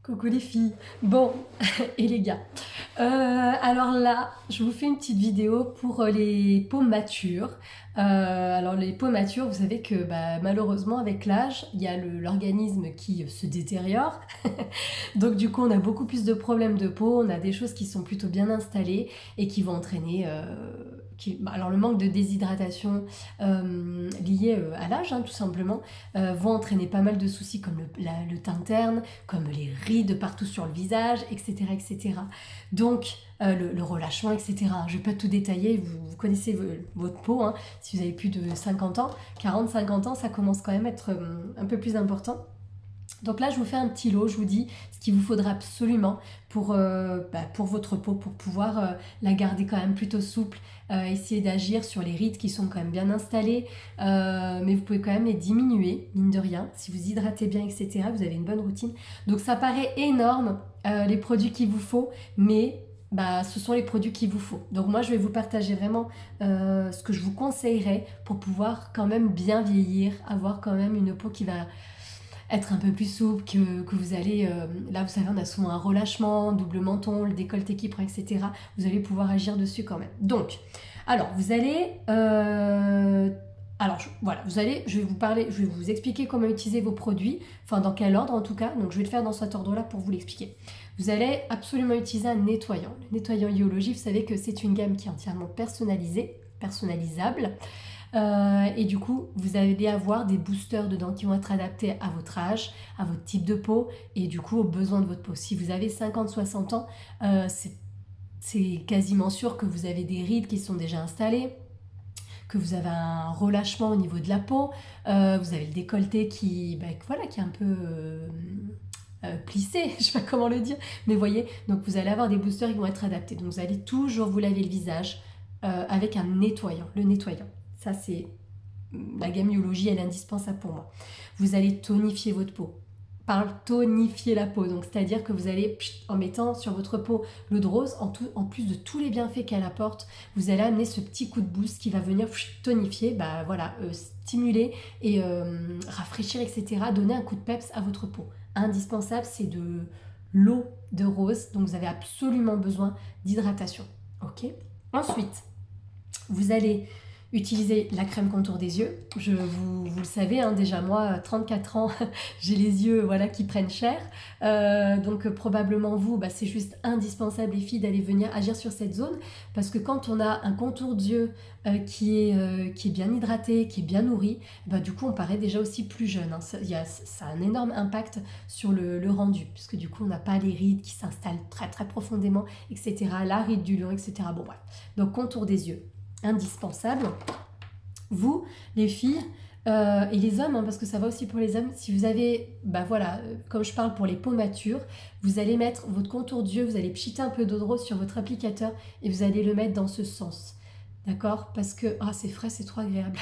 Coucou les filles. Bon, et les gars. Alors là, je vous fais une petite vidéo pour les peaux matures. Alors les peaux matures, vous savez que malheureusement avec l'âge, il y a l'organisme qui se détériore. Donc du coup, on a beaucoup plus de problèmes de peau, on a des choses qui sont plutôt bien installées et qui vont entraîner... alors le manque de déshydratation lié à l'âge, hein, tout simplement, vont entraîner pas mal de soucis comme le teint terne, comme les rides partout sur le visage, etc. etc. Donc, le relâchement, etc. Je ne vais pas tout détailler, vous connaissez votre peau, hein, si vous avez plus de 50 ans, 40-50 ans, ça commence quand même à être un peu plus important. Donc là, je vous fais un petit lot, je vous dis ce qu'il vous faudra absolument pour votre peau, pour pouvoir la garder quand même plutôt souple, essayer d'agir sur les rides qui sont quand même bien installées, mais vous pouvez quand même les diminuer, mine de rien, si vous hydratez bien, etc., vous avez une bonne routine. Donc ça paraît énorme, les produits qu'il vous faut, mais ce sont les produits qu'il vous faut. Donc moi, je vais vous partager vraiment ce que je vous conseillerais pour pouvoir quand même bien vieillir, avoir quand même une peau qui va être un peu plus souple, que vous allez... là, vous savez, on a souvent un relâchement, double menton, le décolleté qui prend, etc. Vous allez pouvoir agir dessus quand même. Donc, alors, vous allez... voilà, je vais vous parler, je vais vous expliquer comment utiliser vos produits, enfin dans quel ordre en tout cas, donc je vais le faire dans cet ordre-là pour vous l'expliquer. Vous allez absolument utiliser un nettoyant. Le nettoyant Iologie, vous savez que c'est une gamme qui est entièrement personnalisée, personnalisable. Et du coup, vous allez avoir des boosters dedans qui vont être adaptés à votre âge, à votre type de peau et du coup aux besoins de votre peau. Si vous avez 50-60 ans, c'est quasiment sûr que vous avez des rides qui sont déjà installées, que vous avez un relâchement au niveau de la peau, vous avez le décolleté voilà, qui est un peu plissé, je sais pas comment le dire, mais voyez, donc vous allez avoir des boosters qui vont être adaptés. Donc vous allez toujours vous laver le visage avec un nettoyant, le nettoyant. Ça, c'est la gamme Biologie, elle est indispensable pour moi. Vous allez tonifier votre peau. Par tonifier la peau, donc c'est-à-dire que vous allez, en mettant sur votre peau l'eau de rose, en plus de tous les bienfaits qu'elle apporte, vous allez amener ce petit coup de boost qui va venir tonifier, stimuler et rafraîchir, etc. Donner un coup de peps à votre peau. Indispensable, c'est de l'eau de rose, donc vous avez absolument besoin d'hydratation. Ok. Ensuite, vous allez utiliser la crème contour des yeux. Vous le savez, hein, déjà moi, 34 ans, j'ai les yeux voilà, qui prennent cher. Donc probablement vous, c'est juste indispensable les filles d'aller venir agir sur cette zone. Parce que quand on a un contour d'yeux qui est bien hydraté, qui est bien nourri, du coup on paraît déjà aussi plus jeune. Hein. Ça a un énorme impact sur le rendu. Puisque du coup on n'a pas les rides qui s'installent très très profondément, etc. La ride du lion, etc. Bon bref. Donc contour des yeux indispensable. Vous, les filles et les hommes, hein, parce que ça va aussi pour les hommes, si vous avez, comme je parle pour les peaux matures, vous allez mettre votre contour d'yeux, vous allez pchiter un peu d'eau de rose sur votre applicateur et vous allez le mettre dans ce sens. D'accord? Parce que, c'est frais, c'est trop agréable.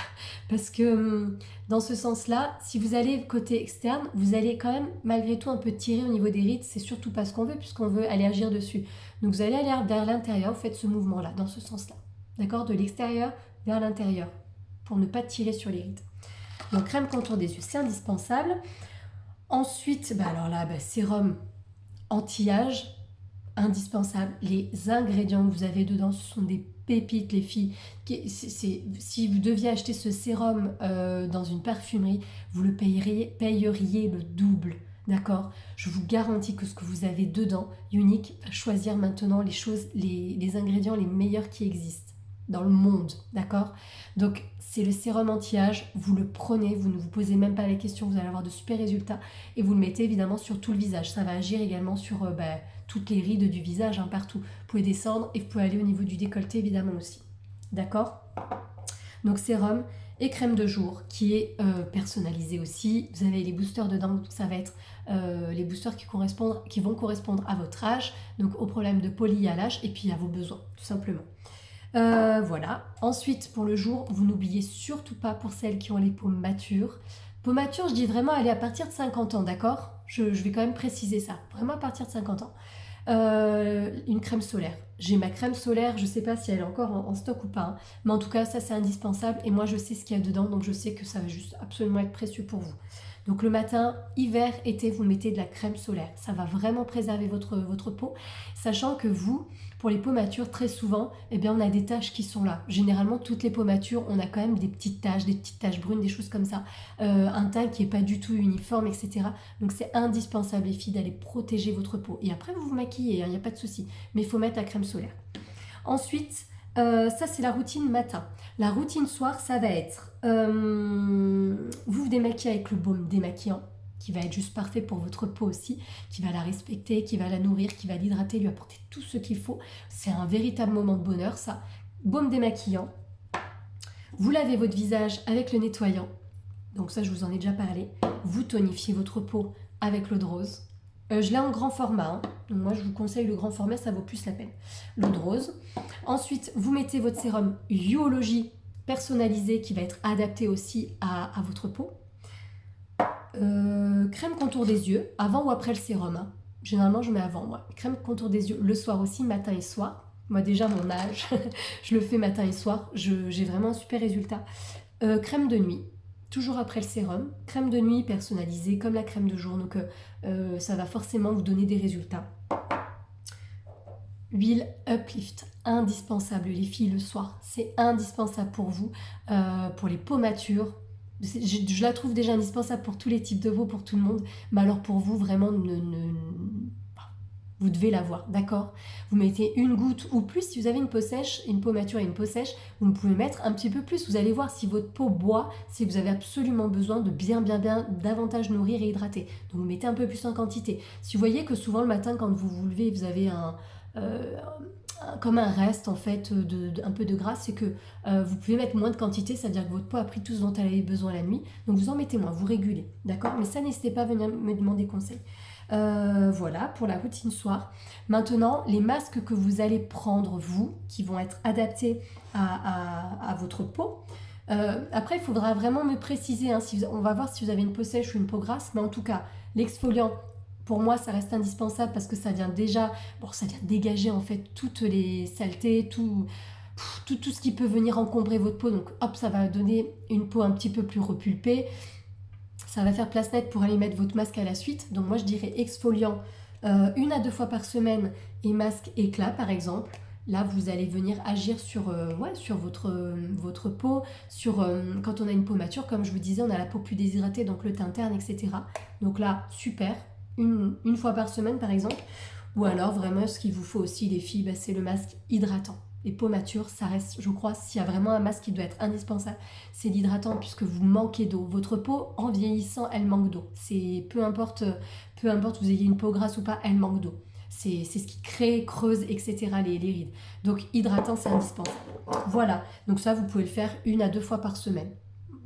Parce que dans ce sens-là, si vous allez côté externe, vous allez quand même malgré tout un peu tirer au niveau des rides, c'est surtout pas ce qu'on veut puisqu'on veut aller agir dessus. Donc vous allez aller vers l'intérieur, vous faites ce mouvement-là, dans ce sens-là. D'accord? De l'extérieur vers l'intérieur, pour ne pas tirer sur les rides. Donc crème contour des yeux, c'est indispensable. Ensuite, sérum anti-âge, indispensable. Les ingrédients que vous avez dedans, ce sont des pépites, les filles. Si vous deviez acheter ce sérum dans une parfumerie, vous le payeriez le double. D'accord? Je vous garantis que ce que vous avez dedans, Unique va choisir maintenant les ingrédients les meilleurs qui existent dans le monde, d'accord? Donc c'est le sérum anti-âge, vous le prenez, vous ne vous posez même pas la question, vous allez avoir de super résultats et vous le mettez évidemment sur tout le visage. Ça va agir également sur toutes les rides du visage, hein, partout. Vous pouvez descendre et vous pouvez aller au niveau du décolleté évidemment aussi, d'accord? Donc sérum et crème de jour qui est personnalisée aussi. Vous avez les boosters dedans, donc ça va être les boosters qui vont correspondre à votre âge, donc au problème de peau lié à l'âge et puis à vos besoins, tout simplement. Voilà. Ensuite, pour le jour, vous n'oubliez surtout pas pour celles qui ont les peaux matures. Peau mature, je dis vraiment, elle est à partir de 50 ans, d'accord? Je vais quand même préciser ça. Vraiment à partir de 50 ans. Une crème solaire. J'ai ma crème solaire, je sais pas si elle est encore en stock ou pas, hein, mais en tout cas, ça c'est indispensable et moi je sais ce qu'il y a dedans, donc je sais que ça va juste absolument être précieux pour vous. Donc le matin, hiver, été, vous mettez de la crème solaire. Ça va vraiment préserver votre peau, sachant que vous, pour les peaux matures, très souvent, eh bien, on a des taches qui sont là. Généralement, toutes les peaux matures, on a quand même des petites taches brunes, des choses comme ça. Un teint qui n'est pas du tout uniforme, etc. Donc c'est indispensable, les filles, d'aller protéger votre peau. Et après, vous vous maquillez, il n'y a pas de souci. Mais il faut mettre la crème solaire. Ensuite, ça c'est la routine matin. La routine soir, ça va être vous démaquillez avec le baume démaquillant qui va être juste parfait pour votre peau aussi, qui va la respecter, qui va la nourrir, qui va l'hydrater, lui apporter tout ce qu'il faut. C'est un véritable moment de bonheur, ça. Baume démaquillant. Vous lavez votre visage avec le nettoyant. Donc ça, je vous en ai déjà parlé. Vous tonifiez votre peau avec l'eau de rose. Je l'ai en grand format, hein. Donc moi je vous conseille le grand format, ça vaut plus la peine. L'eau de rose. Ensuite, vous mettez votre sérum Yologie personnalisé qui va être adapté aussi à votre peau. Crème contour des yeux, avant ou après le sérum, hein. Généralement je mets avant moi. Crème contour des yeux le soir aussi, matin et soir. Moi déjà mon âge, je le fais matin et soir, j'ai vraiment un super résultat. Crème de nuit. Toujours après le sérum, crème de nuit personnalisée comme la crème de jour, donc ça va forcément vous donner des résultats. Huile Uplift, indispensable les filles le soir, c'est indispensable pour vous, pour les peaux matures. Je la trouve déjà indispensable pour tous les types de peau, pour tout le monde, mais alors pour vous vraiment vous devez l'avoir, d'accord? Vous mettez une goutte ou plus. Si vous avez une peau sèche, une peau mature et une peau sèche, vous pouvez mettre un petit peu plus. Vous allez voir si votre peau boit, c'est que vous avez absolument besoin de bien davantage nourrir et hydrater. Donc vous mettez un peu plus en quantité. Si vous voyez que souvent le matin quand vous vous levez, vous avez comme un reste en fait un peu de gras, c'est que vous pouvez mettre moins de quantité, c'est-à-dire que votre peau a pris tout ce dont elle avait besoin la nuit. Donc vous en mettez moins, vous régulez, d'accord? Mais ça, n'hésitez pas à venir me demander conseil. Voilà pour la routine soir. Maintenant, les masques que vous allez prendre, vous, qui vont être adaptés à votre peau. Après, il faudra vraiment me préciser, hein, on va voir si vous avez une peau sèche ou une peau grasse, mais en tout cas, l'exfoliant, pour moi, ça reste indispensable parce que ça vient déjà, ça vient dégager en fait toutes les saletés, tout ce qui peut venir encombrer votre peau. Donc hop, ça va donner une peau un petit peu plus repulpée. Ça va faire place nette pour aller mettre votre masque à la suite. Donc moi je dirais exfoliant 1 à 2 fois par semaine et masque éclat par exemple. Là vous allez venir agir sur votre peau, quand on a une peau mature, comme je vous disais, on a la peau plus déshydratée, donc le teint terne, etc. Donc là, super, une fois par semaine par exemple. Ou alors vraiment ce qu'il vous faut aussi les filles, c'est le masque hydratant. Les peaux matures, ça reste, je crois, s'il y a vraiment un masque qui doit être indispensable, c'est l'hydratant puisque vous manquez d'eau. Votre peau, en vieillissant, elle manque d'eau. C'est peu importe vous ayez une peau grasse ou pas, elle manque d'eau. C'est ce qui crée, creuse, etc. les rides. Donc hydratant, c'est indispensable. Voilà, donc ça, vous pouvez le faire 1 à 2 fois par semaine.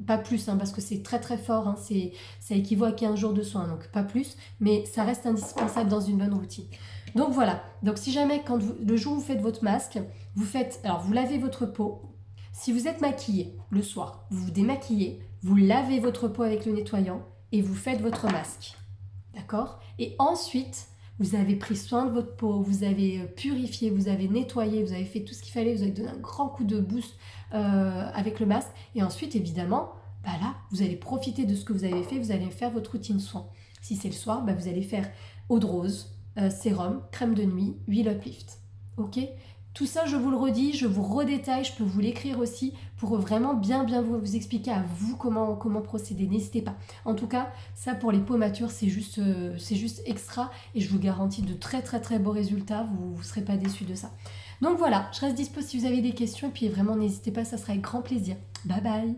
Pas plus, hein, parce que c'est très très fort, hein, ça équivaut à 15 jours de soins, donc pas plus, mais ça reste indispensable dans une bonne routine. Donc voilà, donc si jamais le jour où vous faites votre masque, vous lavez votre peau. Si vous êtes maquillé le soir, vous vous démaquillez, vous lavez votre peau avec le nettoyant et vous faites votre masque. D'accord? Et ensuite, vous avez pris soin de votre peau, vous avez purifié, vous avez nettoyé, vous avez fait tout ce qu'il fallait, vous avez donné un grand coup de boost avec le masque. Et ensuite, évidemment, là, vous allez profiter de ce que vous avez fait, vous allez faire votre routine soin. Si c'est le soir, vous allez faire eau de rose, sérum, crème de nuit, huile Uplift. Ok? Tout ça, je vous le redis, je vous redétaille, je peux vous l'écrire aussi pour vraiment bien vous expliquer à vous comment procéder. N'hésitez pas. En tout cas, ça pour les peaux matures, c'est juste extra et je vous garantis de très beaux résultats. Vous ne serez pas déçus de ça. Donc voilà, je reste dispo si vous avez des questions et puis vraiment n'hésitez pas, ça sera avec grand plaisir. Bye bye!